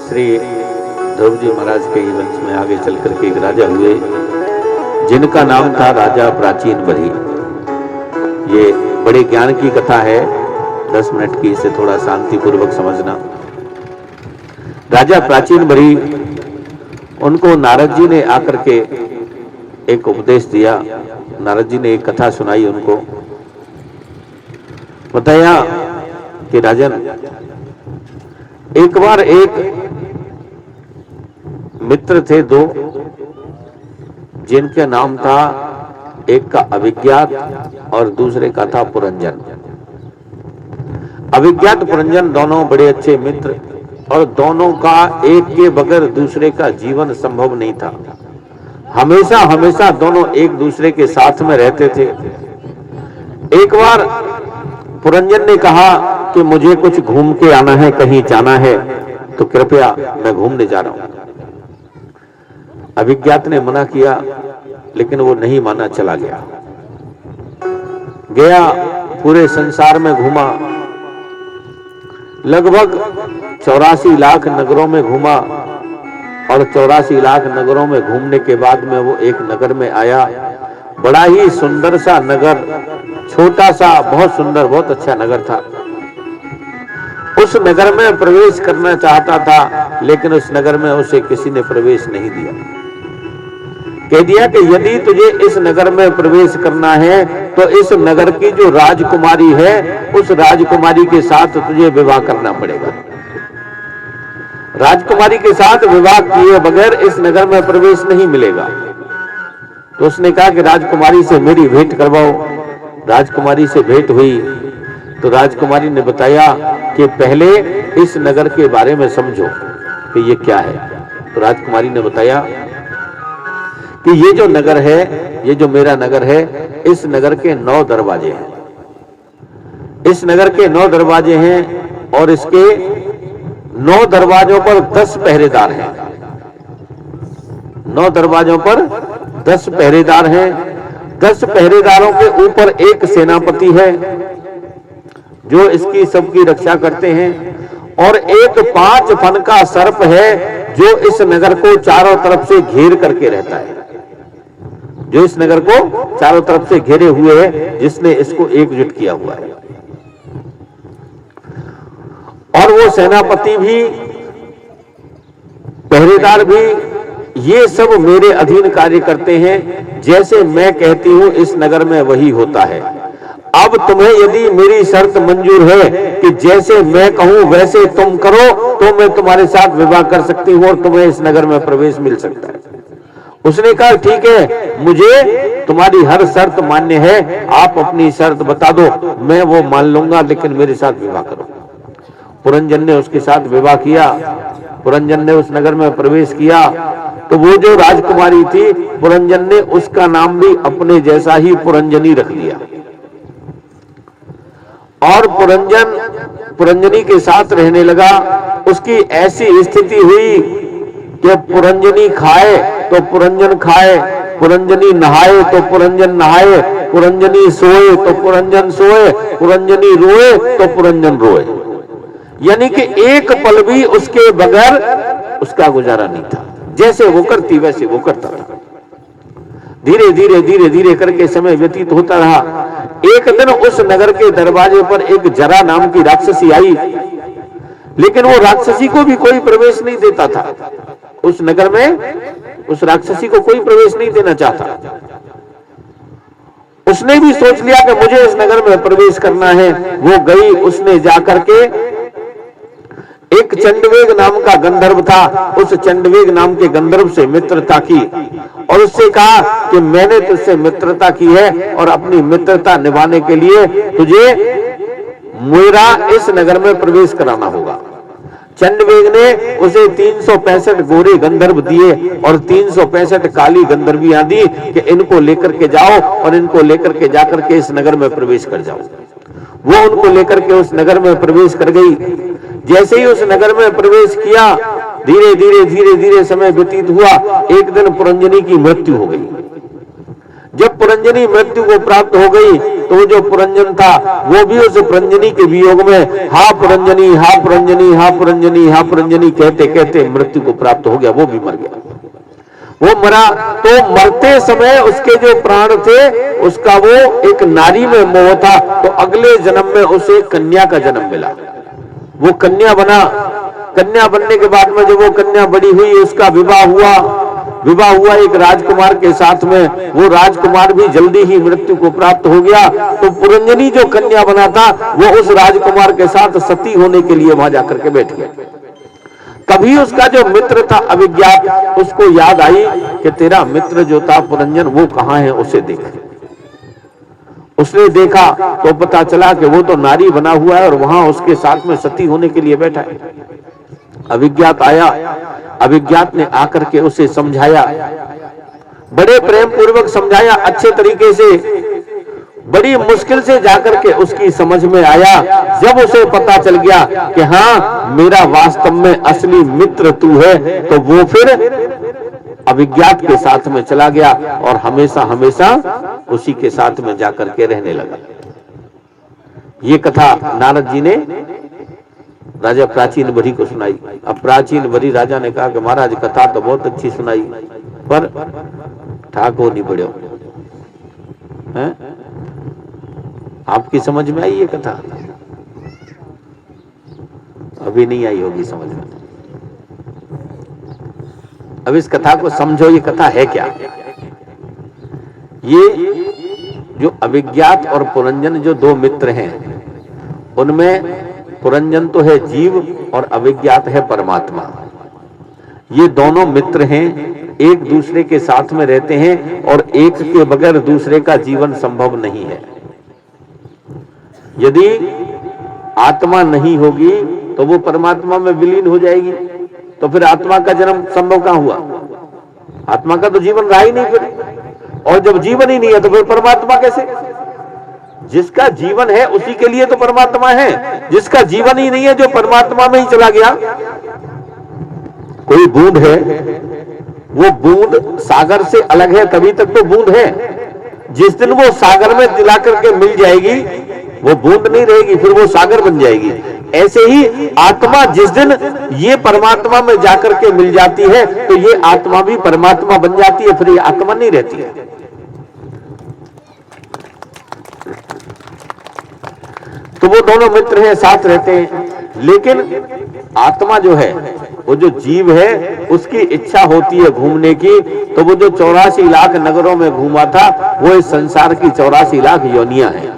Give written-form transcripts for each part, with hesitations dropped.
श्री ध्रुव जी महाराज के वंश में आगे चल करके एक राजा हुए जिनका नाम था राजा प्राचीन बरी। ये बड़े ज्ञान की कथा है, 10 मिनट की, इसे थोड़ा शांतिपूर्वक समझना। राजा प्राचीन बरी, उनको नारद जी ने आकर के एक उपदेश दिया। नारद जी ने एक कथा सुनाई, उनको बताया कि राजन, एक बार एक मित्र थे दो, जिनके नाम था, एक का अभिज्ञात और दूसरे का था पुरंजन। अभिज्ञात पुरंजन दोनों बड़े अच्छे मित्र, और दोनों का एक के बगैर दूसरे का जीवन संभव नहीं था। हमेशा हमेशा दोनों एक दूसरे के साथ में रहते थे। एक बार पुरंजन ने कहा कि मुझे कुछ घूम के आना है, कहीं जाना है, तो कृपया मैं घूमने जा रहा हूं। अभिज्ञात ने मना किया, लेकिन वो नहीं माना, चला गया पूरे संसार में घूमा, लगभग 84 लाख नगरों में घूमा, और 84 लाख नगरों में घूमने के बाद में वो एक नगर में आया। बड़ा ही सुंदर सा नगर, छोटा सा, बहुत सुंदर, बहुत अच्छा नगर था। उस नगर में प्रवेश करना चाहता था, लेकिन उस नगर में उसे किसी ने प्रवेश नहीं दिया। कह दिया कि यदि तुझे इस नगर में प्रवेश करना है तो इस नगर की जो राजकुमारी है, उस राजकुमारी के साथ तुझे विवाह करना पड़ेगा। राजकुमारी के साथ विवाह किए बगैर इस नगर में प्रवेश नहीं मिलेगा। तो उसने कहा कि राजकुमारी से मेरी भेंट करवाओ। राजकुमारी से भेंट हुई तो राजकुमारी ने बताया कि पहले इस नगर के बारे में समझो कि ये क्या है। तो राजकुमारी ने बताया कि ये जो नगर है, ये जो मेरा नगर है, इस नगर के 9 दरवाजे हैं। इस नगर के 9 दरवाजे हैं, और इसके 9 दरवाजों पर 10 पहरेदार हैं। 9 दरवाजों पर 10 पहरेदार हैं। 10 पहरेदारों के ऊपर एक सेनापति है जो इसकी सबकी रक्षा करते हैं, और एक 5 फन का सर्प है जो इस नगर को चारों तरफ से घेर करके रहता है, जो इस नगर को चारों तरफ से घेरे हुए है, जिसने इसको एकजुट किया हुआ है। और वो सेनापति भी, पहरेदार भी, ये सब मेरे अधीन कार्य करते हैं। जैसे मैं कहती हूं इस नगर में वही होता है। अब तुम्हें यदि मेरी शर्त मंजूर है कि जैसे मैं कहूं वैसे तुम करो, तो मैं तुम्हारे साथ विवाह कर सकती हूं और तुम्हें इस नगर में प्रवेश मिल सकता है। उसने कहा ठीक है, मुझे तुम्हारी हर शर्त मान्य है, आप अपनी शर्त बता दो, मैं वो मान लूंगा, लेकिन मेरे साथ विवाह करो। पुरंजन ने उसके साथ विवाह किया। पुरंजन ने उस नगर में प्रवेश किया तो वो जो राजकुमारी थी, पुरंजन ने उसका नाम भी अपने जैसा ही पुरंजनी रख लिया। और पुरंजनी के साथ रहने लगा। उसकी ऐसी स्थिति हुई कि पुरंजनी खाए तो पुरंजन खाए, पुरंजनी नहाए तो पुरंजन नहाए, पुरंजनी सोए तो पुरंजन सोए, पुरंजनी रोए तो पुरंजन रोए। यानी कि एक पल भी उसके बगैर उसका गुजारा नहीं था। जैसे वो करती वैसे वो करता था। धीरे धीरे धीरे धीरे करके समय व्यतीत होता रहा। एक दिन उस नगर के दरवाजे पर एक जरा नाम की राक्षसी आई, लेकिन वो राक्षसी को भी कोई प्रवेश नहीं देता था। उस नगर में उस राक्षसी को कोई प्रवेश नहीं देना चाहता। उसने भी सोच लिया कि मुझे इस नगर में प्रवेश करना है। वो गई, उसने जाकर के एक चंडवेग नाम का गंधर्व था, उस चंडवेग नाम के गंधर्व से मित्रता की, और उससे कहा कि मैंने तुझसे मित्रता की है, और अपनी मित्रता निभाने के लिए तुझे मेरा इस नगर में प्रवेश कराना होगा। चंडवेग ने उसे 365 गोरे गंधर्व दिए और 365 काली गंधर्वियां दी कि इनको लेकर के जाओ और इनको लेकर के जाकर के इस नगर में प्रवेश कर जाओ। वो उनको लेकर के उस नगर में प्रवेश कर गई। जैसे ही उस नगर में प्रवेश किया, धीरे धीरे धीरे धीरे समय व्यतीत हुआ। एक दिन पुरंजनी की मृत्यु हो गई। जब पुरंजनी मृत्यु को प्राप्त हो गई तो वो जो पुरंजन था वो भी उस पुरंजनी के वियोग में हा पुरंजनी हा पुरंजनी हा पुरंजनी हा पुरंजनी कहते कहते मृत्यु को प्राप्त हो गया, वो भी मर गया। वो मरा तो मरते समय उसके जो प्राण थे उसका वो एक नारी में मोह था, तो अगले जन्म में उसे कन्या का जन्म मिला, वो कन्या बना। कन्या बनने के बाद में जब वो कन्या बड़ी हुई उसका विवाह हुआ एक राजकुमार के साथ में, वो राजकुमार भी जल्दी ही मृत्यु को प्राप्त हो गया। तो पुरंजनी जो कन्या बना था वो उस राजकुमार के साथ सती होने के लिए वहां जाकर के बैठ गया। कभी उसका जो मित्र था अविज्ञात, उसको याद आई कि तेरा मित्र जो था पुरंजन वो कहां है, उसे देख। उसने देखा तो पता चला कि वो तो नारी बना हुआ है और वहां उसके साथ में सती होने के लिए बैठा है। अविज्ञात आया, अविज्ञात ने आकर के उसे समझाया, बड़े प्रेम पूर्वक समझाया, अच्छे तरीके से, बड़ी मुश्किल से जाकर के उसकी समझ में आया। जब उसे पता चल गया कि हाँ मेरा वास्तव में असली मित्र तू है, तो वो फिर अविज्ञात के साथ में चला गया और हमेशा हमेशा उसी के साथ में जाकर के रहने लगा। ये कथा नारद जी ने राजा प्राचीन बरी को सुनाई। अब प्राचीन बरी राजा ने कहा कि महाराज कथा तो बहुत अच्छी सुनाई, पर ठाको नहीं पड़े, आपकी समझ में आई ये कथा? अभी नहीं आई होगी समझ में। अब इस कथा को समझो, ये कथा है क्या? ये जो अविज्ञात और पुरंजन जो दो मित्र हैं, उनमें पुरंजन तो है जीव और अविज्ञात है परमात्मा। ये दोनों मित्र हैं, एक दूसरे के साथ में रहते हैं और एक के बगैर दूसरे का जीवन संभव नहीं है। यदि आत्मा नहीं होगी तो वो परमात्मा में विलीन हो जाएगी, तो फिर आत्मा का जन्म संभव कहां हुआ? आत्मा का तो जीवन रहा ही नहीं फिर, और जब जीवन ही नहीं है तो फिर परमात्मा कैसे? जिसका जीवन है उसी के लिए तो परमात्मा है, जिसका जीवन ही नहीं है, जो परमात्मा में ही चला गया। कोई बूंद है, वो बूंद सागर से अलग है तभी तक तो बूंद है। जिस दिन वो सागर में दिला करके मिल जाएगी वो बूंद नहीं रहेगी, फिर वो सागर बन जाएगी। ऐसे ही आत्मा जिस दिन ये परमात्मा में जाकर के मिल जाती है तो ये आत्मा भी परमात्मा बन जाती है, फिर ये आत्मा नहीं रहती है। तो वो दोनों मित्र हैं, साथ रहते हैं, लेकिन आत्मा जो है, वो जो जीव है, उसकी इच्छा होती है घूमने की, तो वो जो 84 लाख नगरों में घूमा था वो इस संसार की 84 लाख योनियां हैं।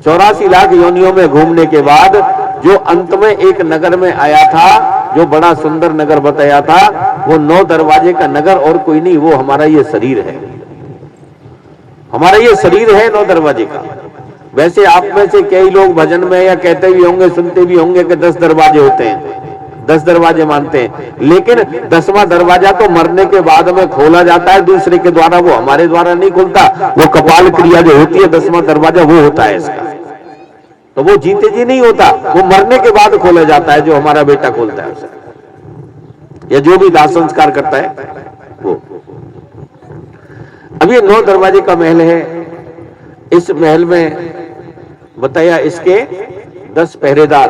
84 लाख योनियों में घूमने के बाद जो अंत में एक नगर में आया था, जो बड़ा सुंदर नगर बताया था, वो 9 दरवाजे का नगर और कोई नहीं, वो हमारा ये शरीर है। हमारा ये शरीर है 9 दरवाजे का। वैसे आप में से कई लोग भजन में या कहते भी होंगे, सुनते भी होंगे कि 10 दरवाजे होते हैं, 10 दरवाजे मानते हैं, लेकिन 10वां दरवाजा तो मरने के बाद में खोला जाता है दूसरे के द्वारा, वो हमारे द्वारा नहीं खुलता। वो कपाल क्रिया जो होती है 10वां दरवाजा वो होता है इसका, तो वो जीते जी नहीं होता, वो मरने के बाद खोला जाता है, जो हमारा बेटा खोलता है उसे, या जो भी दाह संस्कार करता है वो। अब ये 9 दरवाजे का महल है। इस महल में बताया इसके 10 पहरेदार।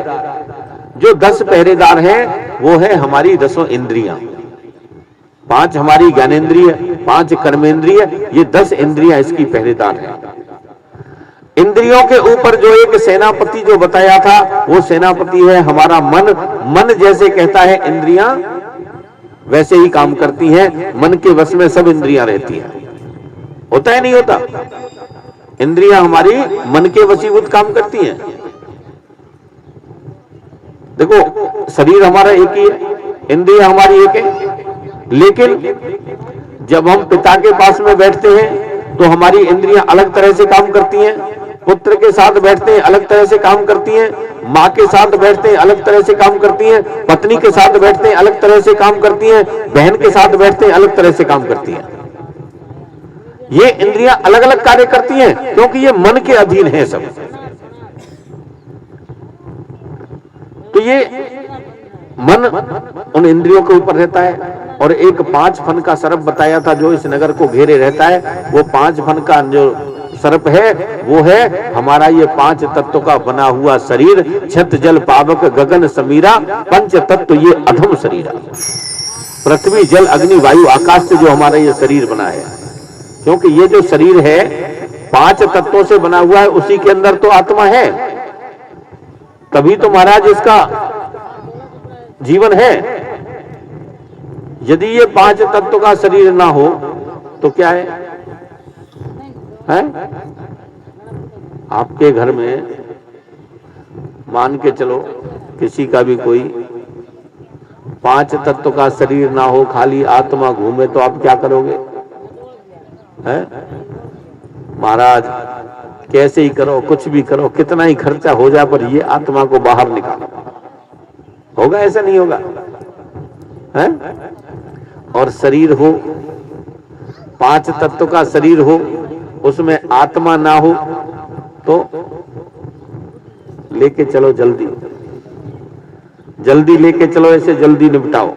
जो 10 पहरेदार हैं वो है हमारी 10 इंद्रियां, 5 हमारी ज्ञानेंद्रिय, 5 कर्मेंद्रिय, ये 10 इंद्रियां इसकी पहरेदार हैं। इंद्रियों के ऊपर जो एक सेनापति जो बताया था, वो सेनापति है हमारा मन। मन जैसे कहता है इंद्रियां वैसे ही काम करती हैं, मन के वश में सब इंद्रियां रहती हैं। होता है नहीं होता? इंद्रियां हमारी मन के वशीभूत काम करती हैं। देखो शरीर हमारा एक ही है, इंद्रियां हमारी एक है, लेकिन जब हम पिता के पास में बैठते हैं तो हमारी इंद्रियां अलग तरह से काम करती हैं, पुत्र के साथ बैठते हैं अलग तरह से काम करती हैं, माँ के साथ बैठते हैं अलग तरह से काम करती हैं, पत्नी के साथ बैठते हैं अलग तरह से काम करती हैं, बहन के साथ बैठते हैं अलग तरह से काम करती हैं। ये इंद्रियां अलग अलग कार्य करती हैं क्योंकि ये मन के अधीन है सब। तो ये मन उन इंद्रियों के ऊपर रहता है और एक 5 फन का सर्प बताया था जो इस नगर को घेरे रहता है। वो 5 फन का जो सर्प है वो है हमारा ये 5 तत्व का बना हुआ शरीर। छत जल पावक गगन समीरा, पंच तत्व ये अधम शरीरा। पृथ्वी जल अग्नि वायु आकाश से जो हमारा ये शरीर बना है, क्योंकि ये जो शरीर है 5 तत्वों से बना हुआ है, उसी के अंदर तो आत्मा है, तभी तो महाराज इसका जीवन है। यदि ये 5 तत्व का शरीर ना हो तो क्या है? आपके घर में मान के चलो किसी का भी कोई 5 तत्व का शरीर ना हो, खाली आत्मा घूमे, तो आप क्या करोगे? महाराज कैसे ही करो, कुछ भी करो, कितना ही खर्चा हो जाए, पर ये आत्मा को बाहर निकालो। होगा? ऐसा नहीं होगा है? और शरीर हो, 5 तत्व का शरीर हो, उसमें आत्मा ना हो तो लेके चलो, जल्दी जल्दी लेके चलो, ऐसे जल्दी निपटाओ,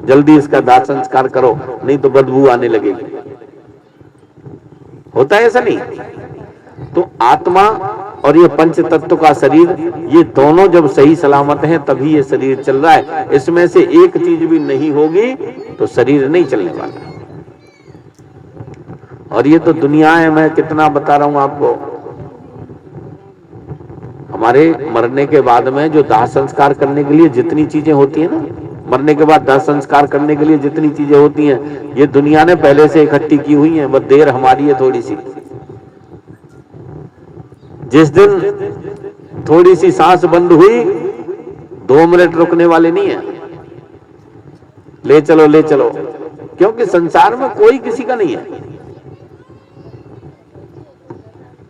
जल्दी इसका दाह संस्कार करो, नहीं तो बदबू आने लगेगी। होता है ऐसा? नहीं। तो आत्मा और ये पंच तत्व का शरीर, ये दोनों जब सही सलामत हैं तभी ये शरीर चल रहा है। इसमें से एक चीज भी नहीं होगी तो शरीर नहीं चलने वाला। और ये तो दुनिया है, मैं कितना बता रहा हूं आपको। हमारे मरने के बाद में जो दाह संस्कार करने के लिए जितनी चीजें होती है ना, मरने के बाद दाह संस्कार करने के लिए जितनी चीजें होती हैं, ये दुनिया ने पहले से इकट्ठी की हुई हैं, बस देर हमारी है थोड़ी सी। जिस दिन थोड़ी सी सांस बंद हुई, 2 मिनट रुकने वाले नहीं है, ले चलो ले चलो, क्योंकि संसार में कोई किसी का नहीं है।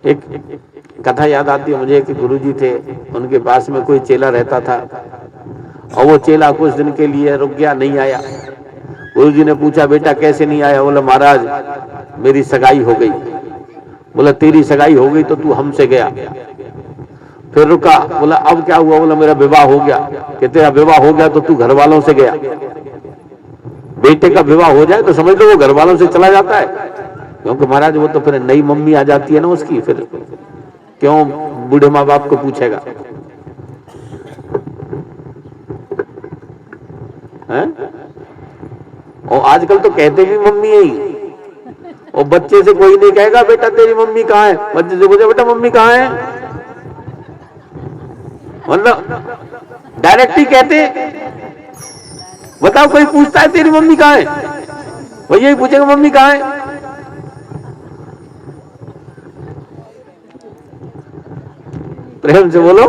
एक कथा याद आती है मुझे कि गुरुजी थे, उनके पास में कोई चेला रहता था, और वो चेला कुछ दिन के लिए रुक गया, नहीं आया। गुरुजी ने पूछा, बेटा कैसे नहीं आया? बोला, महाराज मेरी सगाई हो गई। बोला, तेरी सगाई हो गई तो तू हमसे गया। फिर रुका, बोला अब क्या हुआ? बोला, मेरा विवाह हो गया। कि तेरा विवाह हो गया तो तू घर वालों से गया। बेटे का विवाह हो जाए तो समझ लो वो घर वालों से चला जाता है, क्योंकि महाराज वो तो फिर नई मम्मी आ जाती है ना उसकी, फिर क्यों बूढ़े माँ बाप को पूछेगा? हैं? और आजकल तो कहते भी मम्मी है ही, और बच्चे से कोई नहीं कहेगा बेटा तेरी मम्मी कहाँ है, बच्चे से पूछे बेटा मम्मी कहाँ है, मतलब डायरेक्ट ही कहते। बताओ कोई पूछता है तेरी मम्मी कहाँ है, वो यही पूछेगा मम्मी कहाँ है। प्रेम से बोलो।